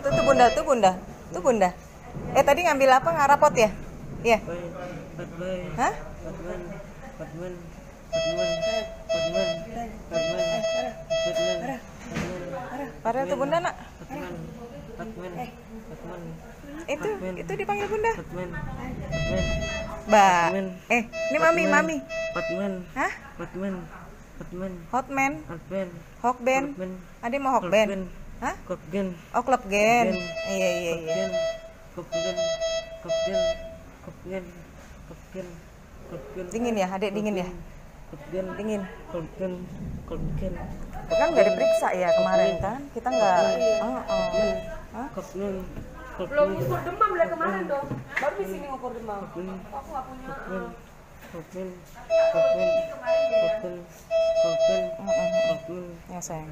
Tuh bunda, tuh bunda, tuh bunda. Tadi ngambil apa? Ngarapot ya? Iya. Hah? Padahal tuh bunda nak. Itu dipanggil bunda. Mbak. Ini mami. Hah? Hotman. Hokben. Ade mau hokben. Hah? Oh, klub gen. Iya. Dingin ya, adek dingin ya? Dingin. Kan nggak diperiksa ya kemarin kan? Kita nggak. Belum ngukur demam lah kemarin dong. Baru di sini ngukur demam. Aku nggak punya. Ya sayang.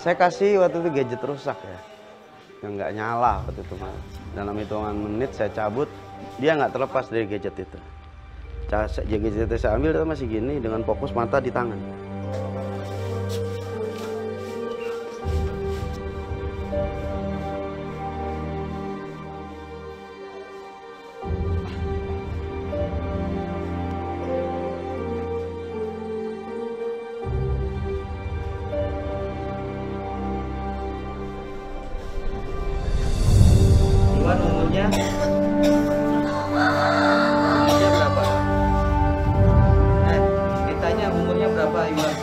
Saya kasih waktu itu gadget rusak ya, yang nggak nyala waktu itu. Dalam hitungan menit saya cabut, dia nggak terlepas dari gadget itu. Gadget itu saya ambil, itu masih gini dengan fokus mata di tangan. Umurnya berapa? Ditanya umurnya berapa Iwan?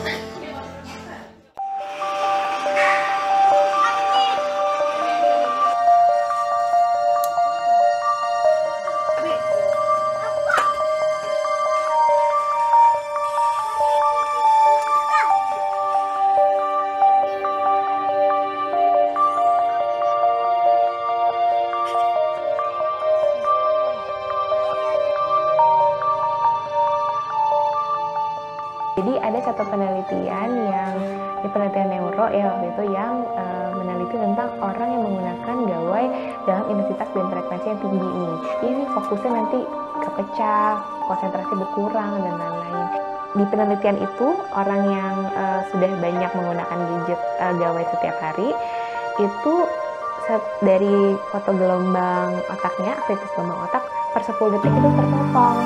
Jadi ada satu penelitian yang di penelitian neuro ya waktu itu yang meneliti tentang orang yang menggunakan gawai dalam intensitas dan frekuensi yang tinggi ini. Ini fokusnya nanti kepecah, konsentrasi berkurang dan lain-lain. Di penelitian itu orang yang sudah banyak menggunakan gadget gawai setiap hari itu dari foto gelombang otaknya, aktivitas gelombang otak per 10 detik itu terpotong.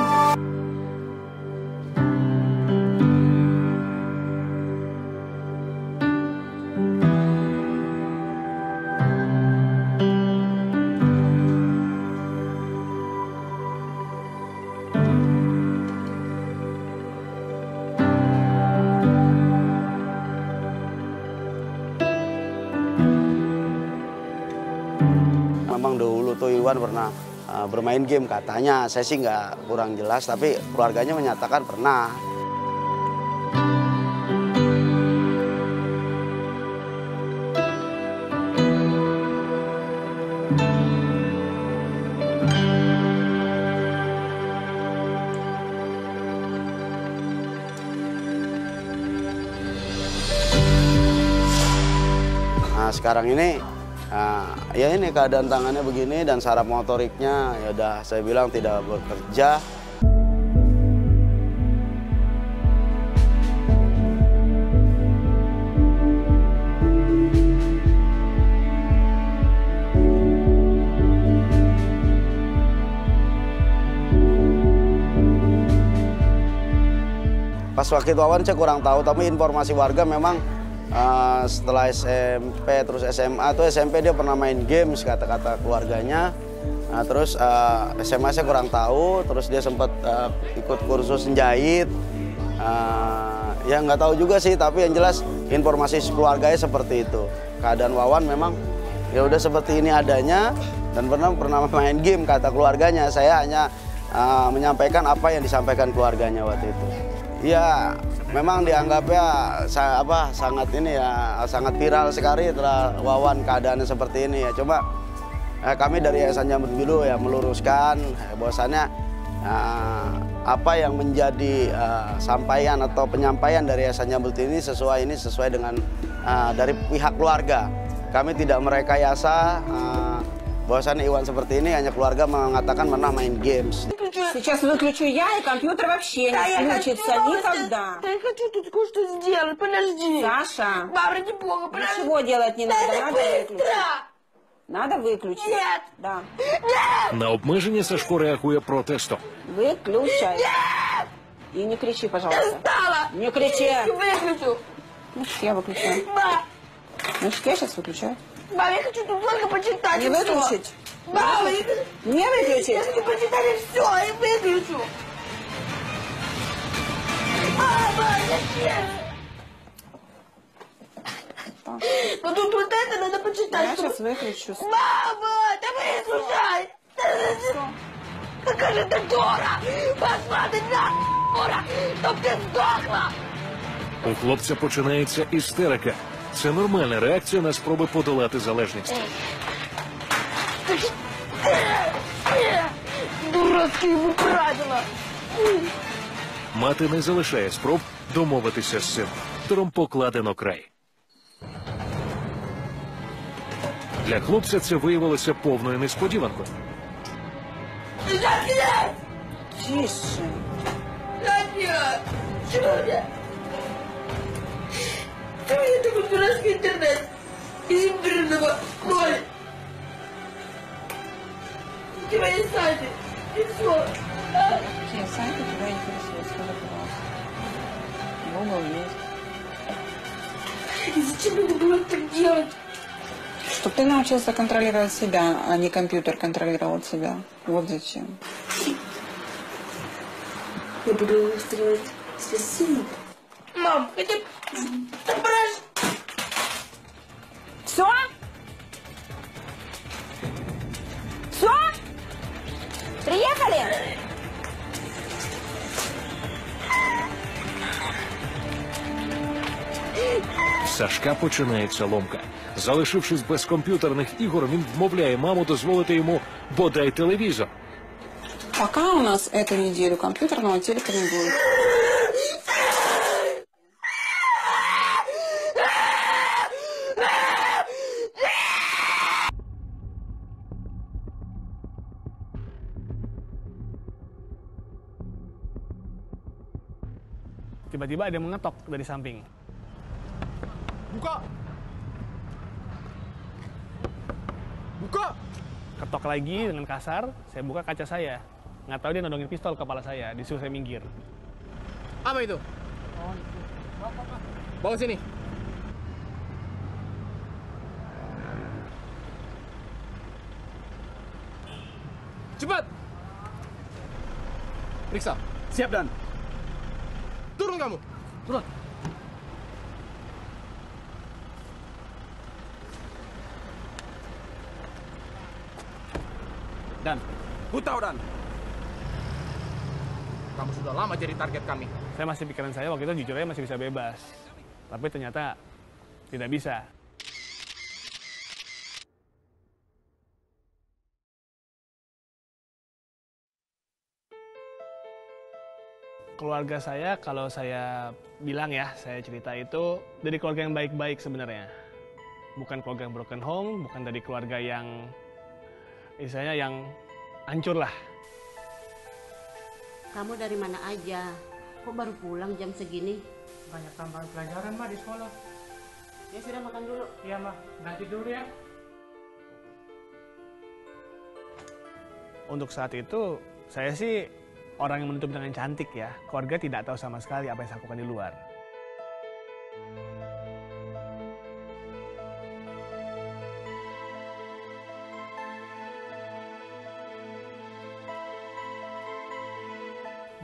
Memang dahulu tuh Iwan pernah bermain game katanya, saya sih nggak kurang jelas, tapi keluarganya menyatakan pernah. Nah sekarang ini ya ini keadaan tangannya begini dan saraf motoriknya ya udah saya bilang tidak bekerja. Pas waktu itu Awan saya kurang tahu, tapi informasi warga memang setelah SMP terus SMA tuh SMP dia pernah main games kata-kata keluarganya. Nah, terus SMA saya kurang tahu, terus dia sempat ikut kursus menjahit. Ya nggak tahu juga sih, tapi yang jelas informasi keluarganya seperti itu. Keadaan Wawan memang ya udah seperti ini adanya dan pernah main game kata keluarganya. Saya hanya menyampaikan apa yang disampaikan keluarganya waktu itu. Ya, memang dianggapnya sangat ini ya, sangat viral sekali setelah Wawan keadaannya seperti ini ya. Coba kami dari Yayasan Jamrut Biru ya meluruskan bahwasannya apa yang menjadi sampaian atau penyampaian dari Yayasan Jamrut ini sesuai dengan dari pihak keluarga. Kami tidak merekayasa bahwasannya Iwan seperti ini, hanya keluarga mengatakan pernah main games. Сейчас выключу я, и компьютер вообще не включится никогда. Я хочу тут кое-что сделать, подожди. Саша, Мам, ради бога, подожди. ничего делать не надо, надо выключить. Быстро! Надо выключить. Нет! Да. На обмеження Сашко реагує протестом. Выключай. Нет! И не кричи, Я пожалуйста. устала! Не кричи. Выключу! Значит, я выключаю. Мам, Значит, я сейчас выключаю. мам, я хочу тут только почитать. Не и всё. выключить. Мам, Не я выключить. хочу почитать и все, и выключу. Мама, зачем? Так, Ну тут вот это надо почитать. Я чтобы- сейчас выключу. Мама, да выслушай! Какая же ты дура! Посмотри на дура! Чтоб ты сдохла! У хлопця починається істерика. Це нормальна реакція на спроби подолати залежність. Дурацкие ему правила! Мати не залишає спроб домовитися з сином. Віктором покладено край. Для хлопця це виявилося повною несподіванкою. Нет! Тише. Нет! Чего нет? Ты мне такой дурацкий интернет из имбирного ноль! Тебя не сайты! И все! Какие сайты туда интересуют? Скажи, пожалуйста. Google есть. И зачем надо было так делать? Чтобы ты научился контролировать себя, а не компьютер контролировал тебя. Вот зачем. Я буду устраивать себе сына. Мам, хотя бы... Все? Все? Приехали? В Сашка починається ломка. Залишившись без комп'ютерних ігор, він вмовляє маму дозволити йому бодай телевізор. Пока у нас эту неделю компьютерного телека не будет. Tiba-tiba ada yang mengetok dari samping. Buka! Buka! Ketok lagi dengan kasar, saya buka kaca saya. Nggak tahu dia nodongin pistol ke kepala saya, disuruh saya minggir. Apa itu? Bawa sini. Cepat! Periksa. Siap, Dan. Turun kamu. Turun. Dan, ku tahu, Dan. Kamu sudah lama jadi target kami. Saya masih pikiran saya waktu itu jujur aja masih bisa bebas. Tapi ternyata tidak bisa. Keluarga saya, kalau saya bilang ya, saya cerita itu dari keluarga yang baik-baik sebenarnya. Bukan keluarga yang broken home, bukan dari keluarga yang istilahnya yang hancur lah. Kamu dari mana aja? Kok baru pulang jam segini? Banyak tambahan pelajaran, Mah, di sekolah. Ya sudah makan dulu. Iya, Mah. Nanti dulu ya. Untuk saat itu, saya sih orang yang menutup dengan cantik ya. Keluarga tidak tahu sama sekali apa yang saya lakukan di luar.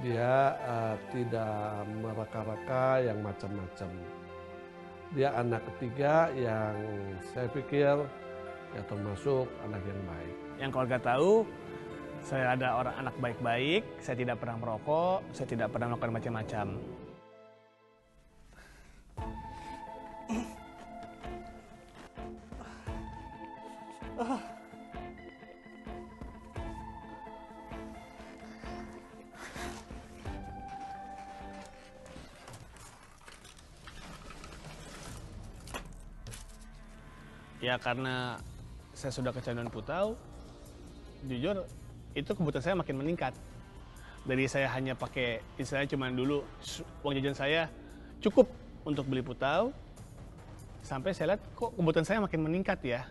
Dia tidak meraka-raka yang macam-macam. Dia anak ketiga yang saya pikir ya termasuk anak yang baik. Yang keluarga tahu, saya ada orang anak baik-baik, saya tidak pernah merokok, saya tidak pernah melakukan macam-macam. Ya karena saya sudah kecanduan putau, jujur itu kebutuhan saya makin meningkat. Dari saya hanya pakai, istilahnya cuma dulu uang jajan saya cukup untuk beli putau, sampai saya lihat kok kebutuhan saya makin meningkat ya.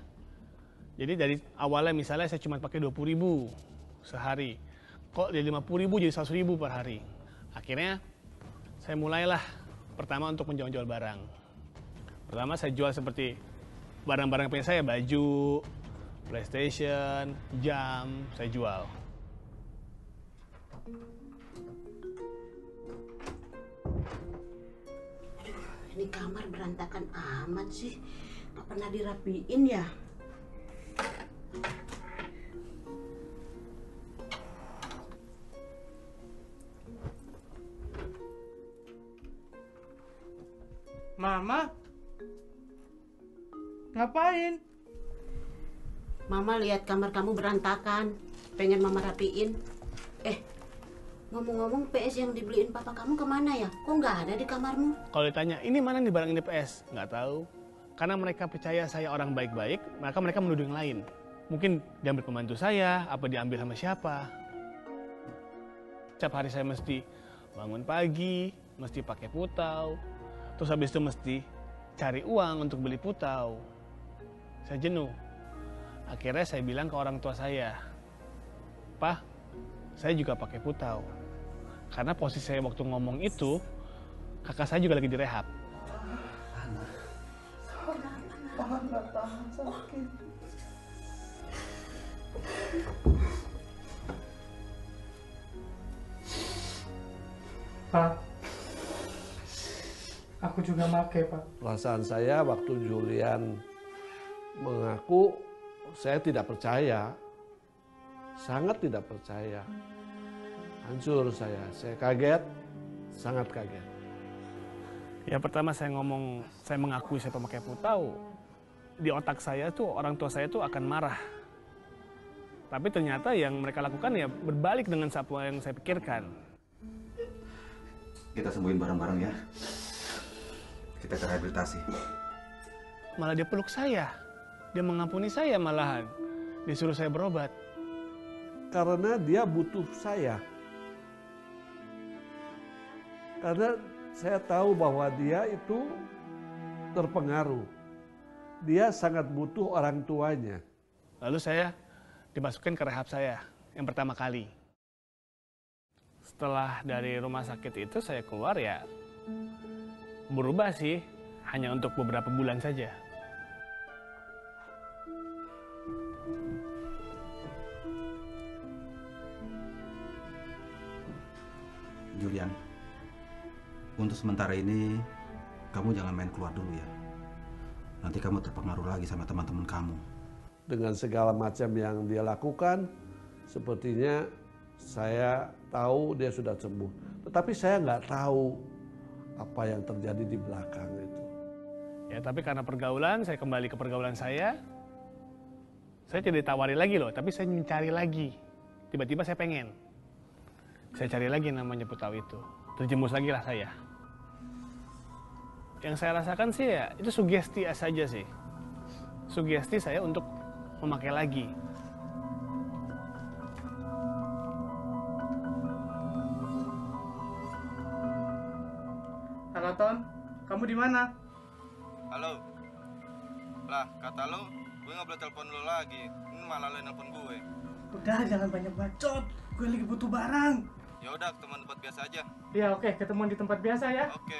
Jadi dari awalnya misalnya saya cuma pakai 20.000 sehari, kok dari 50.000 jadi 100.000 per hari. Akhirnya saya mulailah pertama untuk menjual barang. Pertama saya jual seperti barang-barang punya saya, baju, PlayStation, jam, saya jual. Ini kamar berantakan amat sih, nggak pernah dirapiin ya. Mama, ngapain? Mama lihat kamar kamu berantakan, pengen mama rapiin. Ngomong-ngomong, PS yang dibeliin papa kamu kemana ya? Kok nggak ada di kamarmu? Kalau ditanya, ini mana nih barang ini PS? Nggak tahu. Karena mereka percaya saya orang baik-baik, maka mereka menuduh yang lain. Mungkin diambil pembantu saya, apa diambil sama siapa. Setiap hari saya mesti bangun pagi, mesti pakai putau. Terus habis itu mesti cari uang untuk beli putau. Saya jenuh. Akhirnya saya bilang ke orang tua saya, "Pak, saya juga pakai putau." Karena posisi saya waktu ngomong itu, kakak saya juga lagi direhab. Nggak tahan sakit. Pak, aku juga pakai, Pak. Perasaan saya waktu Julian mengaku, saya tidak percaya. Sangat tidak percaya. Hancur saya kaget, sangat kaget. Ya pertama saya ngomong, saya mengakui saya pemakai putau. Di otak saya tuh, orang tua saya tuh akan marah. Tapi ternyata yang mereka lakukan ya berbalik dengan apa yang saya pikirkan. Kita sembuhin bareng-bareng ya. Kita ke rehabilitasi. Malah dia peluk saya. Dia mengampuni saya malahan. Disuruh saya berobat. Karena dia butuh saya. Karena saya tahu bahwa dia itu terpengaruh. Dia sangat butuh orang tuanya. Lalu saya dimasukkan ke rehab saya yang pertama kali. Setelah dari rumah sakit itu saya keluar ya berubah sih, hanya untuk beberapa bulan saja. Julian, untuk sementara ini kamu jangan main keluar dulu ya. Nanti kamu terpengaruh lagi sama teman-teman kamu. Dengan segala macam yang dia lakukan, sepertinya saya tahu dia sudah sembuh. Tetapi saya nggak tahu apa yang terjadi di belakang itu. Ya tapi karena pergaulan, saya kembali ke pergaulan saya. Saya tidak ditawari lagi loh, tapi saya mencari lagi. Tiba-tiba saya pengen. Saya cari lagi namanya putau itu. Terjemus lagi lah saya. Yang saya rasakan sih ya, itu sugesti saja sih. Sugesti saya untuk memakai lagi. Halo Ton, kamu di mana? Halo. Lah, kata lo, gue nggak boleh telepon lo lagi. Ini malah lo nelpon gue. Udah, jangan banyak bacot. Gue lagi butuh barang. Ya udah, ketemuan tempat biasa aja. Ya oke, ketemuan di tempat biasa ya. Oke.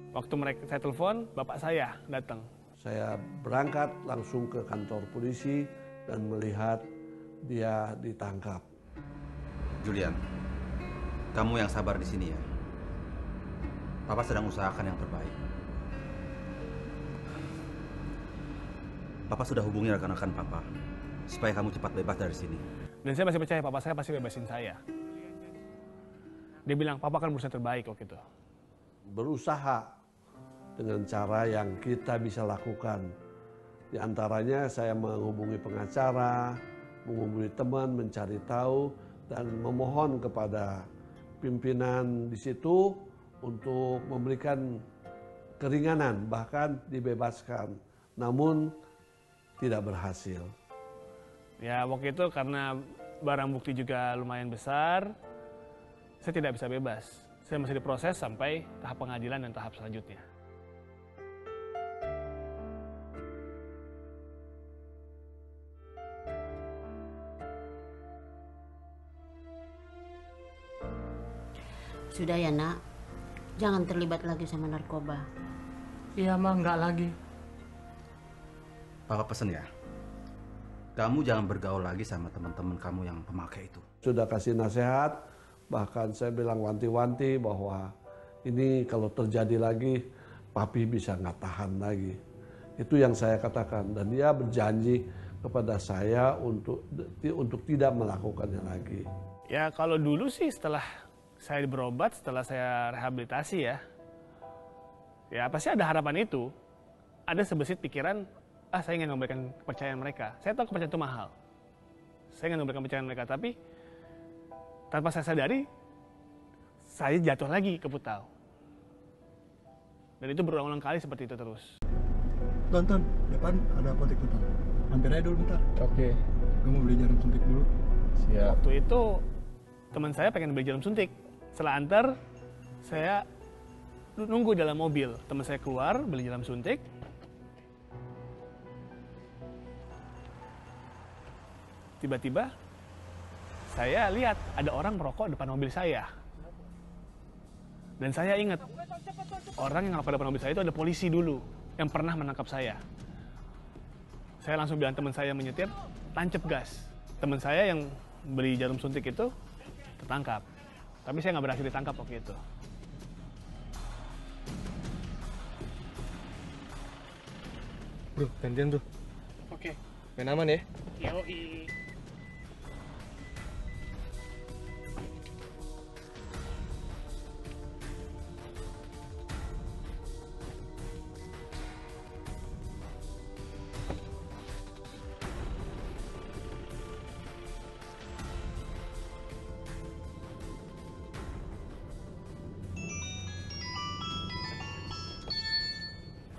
Waktu saya telepon, bapak saya datang. Saya berangkat langsung ke kantor polisi dan melihat dia ditangkap. Julian, kamu yang sabar di sini ya. Papa sedang usahakan yang terbaik. Papa sudah hubungi rekan-rekan Papa supaya kamu cepat bebas dari sini. Dan saya masih percaya Papa saya pasti bebasin saya. Dia bilang Papa akan berusaha terbaik waktu itu. Berusaha dengan cara yang kita bisa lakukan. Di antaranya saya menghubungi pengacara, menghubungi teman, mencari tahu, dan memohon kepada pimpinan di situ untuk memberikan keringanan, bahkan dibebaskan. Namun tidak berhasil. Ya waktu itu karena barang bukti juga lumayan besar, saya tidak bisa bebas. Saya masih diproses sampai tahap pengadilan dan tahap selanjutnya. Sudah ya nak, jangan terlibat lagi sama narkoba. Iya mah, nggak lagi. Papa pesen ya, kamu jangan bergaul lagi sama teman-teman kamu yang pemakai itu. Sudah kasih nasihat, bahkan saya bilang wanti-wanti bahwa ini kalau terjadi lagi, papi bisa nggak tahan lagi. Itu yang saya katakan, dan dia berjanji kepada saya untuk tidak melakukannya lagi. Ya kalau dulu sih setelah saya berobat, setelah saya rehabilitasi ya pasti ada harapan itu. Ada sebesit pikiran, saya ingin memberikan kepercayaan mereka. Saya tahu kepercayaan itu mahal. Saya ingin memberikan kepercayaan mereka, tapi tanpa saya sadari, saya jatuh lagi ke putau. Dan itu berulang-ulang kali seperti itu terus. Tonton, depan ada apotek tuh. Mampir aja dulu bentar. Oke. Gue mau beli jarum suntik dulu. Siap. Waktu itu teman saya pengen beli jarum suntik. Setelah antar, saya nunggu dalam mobil. Teman saya keluar beli jarum suntik. Tiba-tiba saya lihat ada orang merokok depan mobil saya. Dan saya ingat, orang yang ngerokok depan mobil saya itu ada polisi dulu yang pernah menangkap saya. Saya langsung bilang teman saya menyetir, tancap gas. Teman saya yang beli jarum suntik itu tertangkap. Tapi saya nggak berhasil ditangkap waktu itu. Bro, gantian bro. Oke. Main aman ya? Yoi.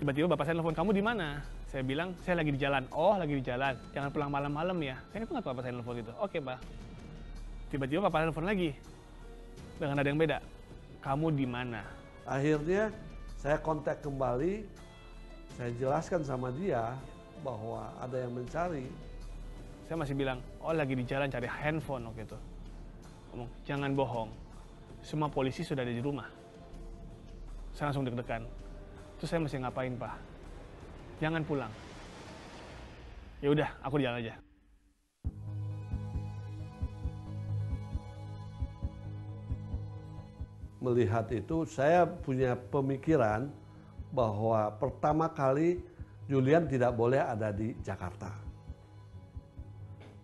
Tiba-tiba bapak saya telepon, kamu di mana? Saya bilang, saya lagi di jalan. Oh, lagi di jalan. Jangan pulang malam-malam ya. Saya ingat bapak saya telepon itu. Oke, Pak. Tiba-tiba bapak saya telepon lagi. Dengan ada yang beda. Kamu di mana? Akhirnya saya kontak kembali. Saya jelaskan sama dia bahwa ada yang mencari. Saya masih bilang, oh lagi di jalan cari handphone waktu itu. Ngomong, jangan bohong. Semua polisi sudah ada di rumah. Saya langsung deg-degan. Terus saya mesti ngapain, Pak? Jangan pulang. Ya udah, aku di jalan aja. Melihat itu, saya punya pemikiran bahwa pertama kali Julian tidak boleh ada di Jakarta.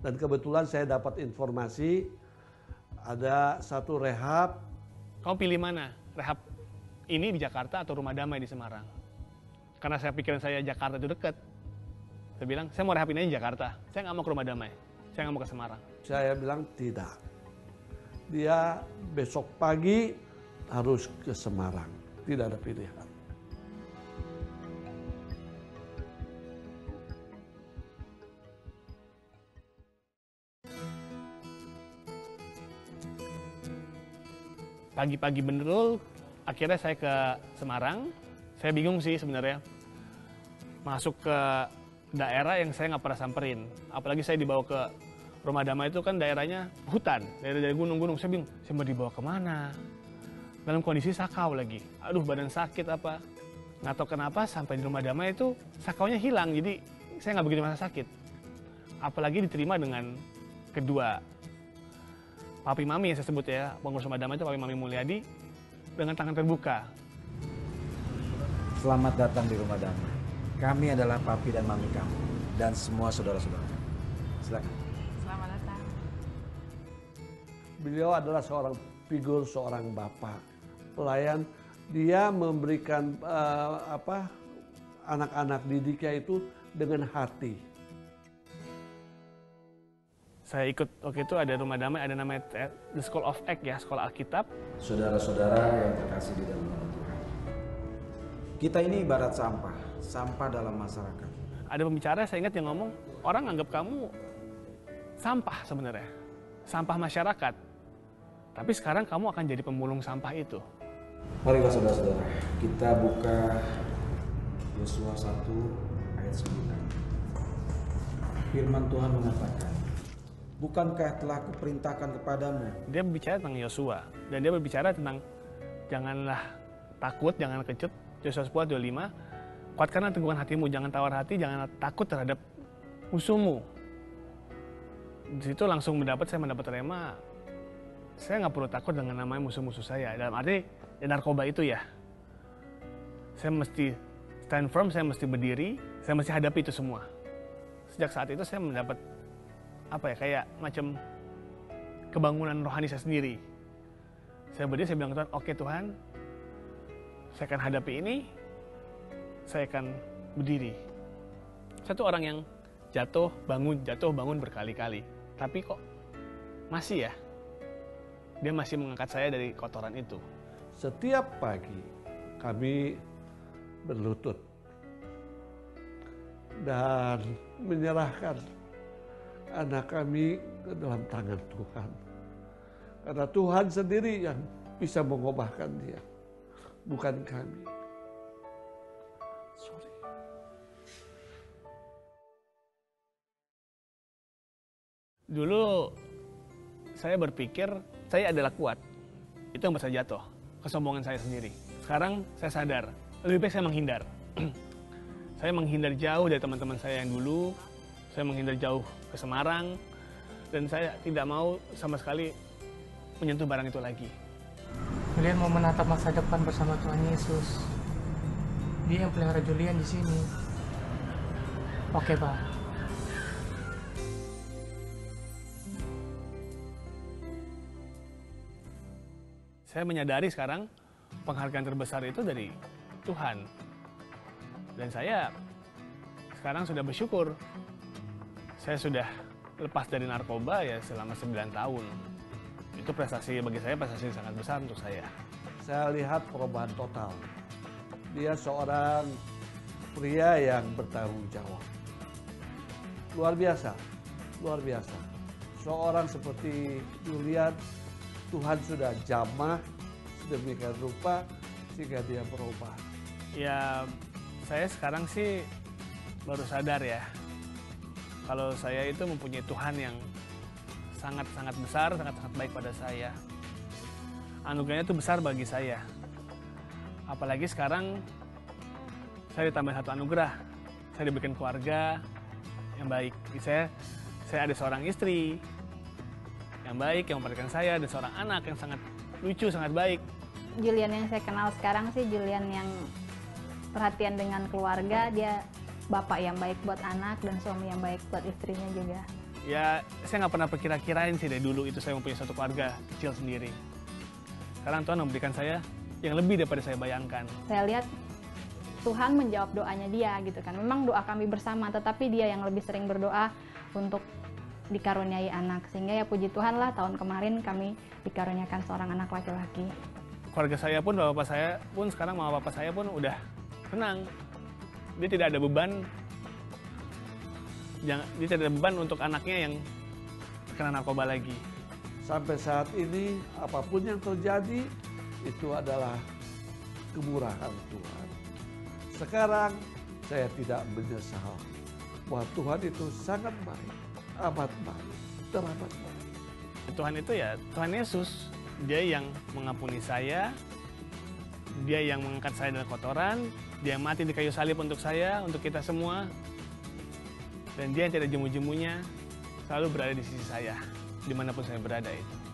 Dan kebetulan saya dapat informasi ada satu rehab. Kamu pilih mana? Rehab ini di Jakarta atau Rumah Damai di Semarang? Karena saya pikiran saya Jakarta itu dekat. Saya bilang, saya mau rehab ini di Jakarta. Saya nggak mau ke Rumah Damai. Saya nggak mau ke Semarang. Saya bilang tidak. Dia besok pagi harus ke Semarang. Tidak ada pilihan. Pagi-pagi benerul, akhirnya saya ke Semarang. Saya bingung sih sebenarnya. Masuk ke daerah yang saya nggak pernah samperin. Apalagi saya dibawa ke Rumah Damai itu kan daerahnya hutan. Dari gunung-gunung. Saya bingung, saya mau dibawa kemana? Dalam kondisi sakau lagi. Aduh, badan sakit apa. Nggak tahu kenapa sampai di rumah damai itu sakaunya hilang, jadi saya nggak begitu merasa sakit. Apalagi diterima dengan kedua papi mami yang saya sebut ya, pengurus rumah damai itu papi mami Mulyadi, dengan tangan terbuka. Selamat datang di rumah damai. Kami adalah papi dan mami kamu dan semua saudara-saudara. Silakan. Selamat datang. Beliau adalah seorang figur, seorang bapak, pelayan. Dia memberikan anak-anak didiknya itu dengan hati. Saya ikut waktu itu ada rumah damai, ada namanya The School of Act ya, sekolah Alkitab. Saudara-saudara yang terkasih di dalam nama Tuhan. Kita ini ibarat sampah, sampah dalam masyarakat. Ada pembicara saya ingat yang ngomong, orang anggap kamu sampah sebenarnya, sampah masyarakat. Tapi sekarang kamu akan jadi pemulung sampah itu. Marilah saudara-saudara, kita buka Yosua 1 ayat 9. Firman Tuhan mengatakan, bukankah telah kuperintahkan kepadamu? Dia berbicara tentang Yosua, dan dia berbicara tentang janganlah takut, jangan kecut. Yosua 10:25, kuatkanlah teguhkan hatimu, jangan tawar hati, jangan takut terhadap musuhmu. Di situ langsung saya mendapat rema, saya nggak perlu takut dengan namanya musuh-musuh saya. Dalam arti ya narkoba itu ya, saya mesti stand firm, saya mesti berdiri, saya mesti hadapi itu semua. Sejak saat itu saya mendapat kayak macam kebangunan rohani saya sendiri. Saya berdiri, saya bilang ke Tuhan, oke Tuhan, saya akan hadapi ini, saya akan berdiri. Saya tuh orang yang jatuh bangun berkali-kali, tapi kok masih ya, dia masih mengangkat saya dari kotoran itu. Setiap pagi kami berlutut dan menyerahkan anak kami ke dalam tangan Tuhan. Karena Tuhan sendiri yang bisa mengubahkan dia, bukan kami. Sorry. Dulu saya berpikir saya adalah kuat. Itu yang membuat saya jatuh. Kesombongan saya sendiri. Sekarang saya sadar, lebih baik saya menghindar. Saya menghindar jauh dari teman-teman saya yang dulu. Saya menghindar jauh ke Semarang. Dan saya tidak mau sama sekali menyentuh barang itu lagi. Julian mau menatap masa depan bersama Tuhan Yesus. Dia yang pelihara Julian di sini. Oke, Pak. Saya menyadari sekarang penghargaan terbesar itu dari Tuhan. Dan saya sekarang sudah bersyukur. Saya sudah lepas dari narkoba ya selama 9 tahun. Itu prestasi bagi saya, prestasi sangat besar untuk saya. Saya lihat perubahan total. Dia seorang pria yang bertanggung jawab. Luar biasa, luar biasa. Seorang seperti Julian, Tuhan sudah jamah sedemikian rupa sehingga dia berubah. Ya, saya sekarang sih baru sadar ya, kalau saya itu mempunyai Tuhan yang sangat-sangat besar, sangat-sangat baik pada saya. Anugerahnya itu besar bagi saya. Apalagi sekarang saya ditambah satu anugerah. Saya diberikan keluarga yang baik. Saya ada seorang istri yang baik, yang memperhatikan saya, dan seorang anak yang sangat lucu, sangat baik. Julian yang saya kenal sekarang sih Julian yang perhatian dengan keluarga, dia bapak yang baik buat anak dan suami yang baik buat istrinya juga. Ya, saya nggak pernah perkira-kirain sih dari dulu itu saya mempunyai satu keluarga kecil sendiri. Sekarang Tuhan memberikan saya yang lebih daripada saya bayangkan. Saya lihat Tuhan menjawab doanya dia gitu kan. Memang doa kami bersama, tetapi dia yang lebih sering berdoa untuk dikaruniai anak. Sehingga ya puji Tuhan lah, tahun kemarin kami dikaruniakan seorang anak laki-laki. Keluarga saya pun, bapak saya pun, sekarang mama bapak saya pun udah tenang. Dia tidak ada beban. Dia tidak ada beban untuk anaknya yang terkena narkoba lagi. Sampai saat ini, apapun yang terjadi, itu adalah kemurahan Tuhan. Sekarang, saya tidak menyesal bahwa Tuhan itu sangat baik, amat baik, teramat baik. Tuhan itu ya Tuhan Yesus. Dia yang mengampuni saya, Dia yang mengangkat saya dari kotoran, dia mati di kayu salib untuk saya, untuk kita semua. Dan dia yang tidak jemu-jemunya selalu berada di sisi saya, dimanapun saya berada itu.